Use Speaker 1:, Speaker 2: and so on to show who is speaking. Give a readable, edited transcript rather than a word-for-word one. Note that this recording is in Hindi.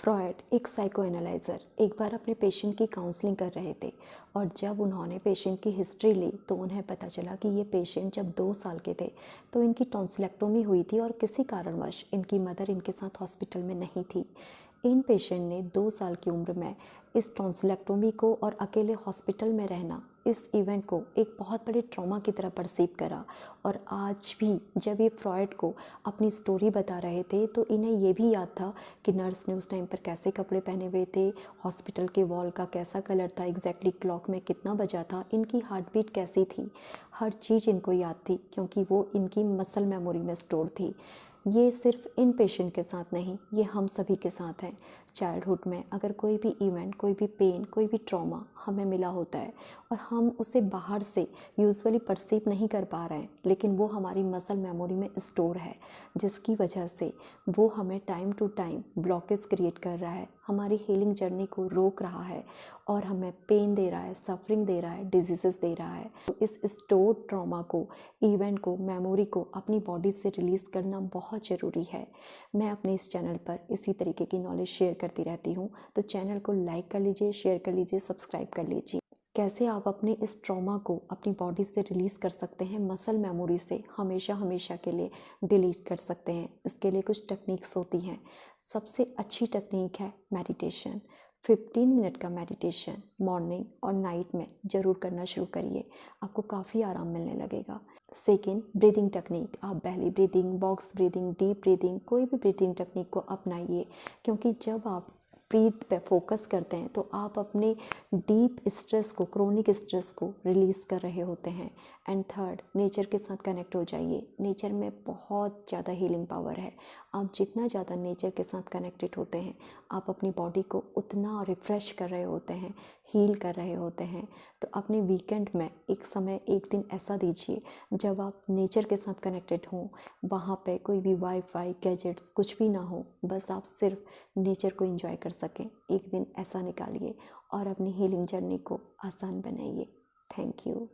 Speaker 1: फ्रॉयड एक साइको एनालाइज़र एक बार अपने पेशेंट की काउंसलिंग कर रहे थे और जब उन्होंने पेशेंट की हिस्ट्री ली तो उन्हें पता चला कि ये पेशेंट जब 2 साल के थे तो इनकी टॉन्सिलेक्टोमी हुई थी और किसी कारणवश इनकी मदर इनके साथ हॉस्पिटल में नहीं थी। इन पेशेंट ने 2 साल की उम्र में इस टॉन्सिलेक्टोमी को और अकेले हॉस्पिटल में रहना, इस इवेंट को एक बहुत बड़े ट्रॉमा की तरह परसीव करा। और आज भी जब ये फ्रॉयड को अपनी स्टोरी बता रहे थे तो इन्हें ये भी याद था कि नर्स ने उस टाइम पर कैसे कपड़े पहने हुए थे, हॉस्पिटल के वॉल का कैसा कलर था, एग्जैक्टली क्लॉक में कितना बजा था, इनकी हार्ट बीट कैसी थी। हर चीज़ इनको याद थी क्योंकि वो इनकी मसल मेमोरी में स्टोर थी। ये सिर्फ इन पेशेंट के साथ नहीं, ये हम सभी के साथ हैं। चाइल्डहुड में अगर कोई भी इवेंट, कोई भी पेन, कोई भी ट्रॉमा हमें मिला होता है और हम उसे बाहर से यूजुअली परसीव नहीं कर पा रहे हैं, लेकिन वो हमारी मसल मेमोरी में स्टोर है, जिसकी वजह से वो हमें time to time blockage create कर रहा है, हमारी हीलिंग जर्नी को रोक रहा है और हमें पेन दे रहा है, सफरिंग दे रहा है, डिजीजेस दे रहा है। तो इस स्टोर ट्रॉमा को, इवेंट को, मेमोरी को अपनी बॉडी से रिलीज़ करना बहुत ज़रूरी है। मैं अपने इस चैनल पर इसी तरीके की नॉलेज शेयर करती रहती हूँ, तो चैनल को लाइक कर लीजिए, शेयर कर लीजिए, सब्सक्राइब कर लीजिए। कैसे आप अपने इस ट्रॉमा को अपनी बॉडी से रिलीज़ कर सकते हैं, मसल मेमोरी से हमेशा हमेशा के लिए डिलीट कर सकते हैं, इसके लिए कुछ टेक्निक्स होती हैं। सबसे अच्छी टेक्निक है मेडिटेशन। 15 मिनट का मेडिटेशन मॉर्निंग और नाइट में ज़रूर करना शुरू करिए, आपको काफ़ी आराम मिलने लगेगा। Second, breathing technique. आप belly breathing, box breathing, deep breathing, कोई भी ब्रीदिंग टेक्निक को अपनाइए, क्योंकि जब आप ब्रीथ पे फोकस करते हैं तो आप अपने डीप स्ट्रेस को, क्रोनिक स्ट्रेस को रिलीज़ कर रहे होते हैं। एंड थर्ड, नेचर के साथ कनेक्ट हो जाइए। नेचर में बहुत ज़्यादा हीलिंग पावर है। आप जितना ज़्यादा नेचर के साथ कनेक्टेड होते हैं, आप अपनी बॉडी को उतना रिफ़्रेश कर रहे होते हैं, हील कर रहे होते हैं। तो अपने वीकेंड में एक समय, एक दिन ऐसा दीजिए जब आप नेचर के साथ कनेक्टेड हों, वहाँ पे कोई भी वाईफाई, गैजेट्स कुछ भी ना हो, बस आप सिर्फ नेचर को एंजॉय कर सकें। एक दिन ऐसा निकालिए और अपनी हीलिंग जर्नी को आसान बनाइए। Thank you.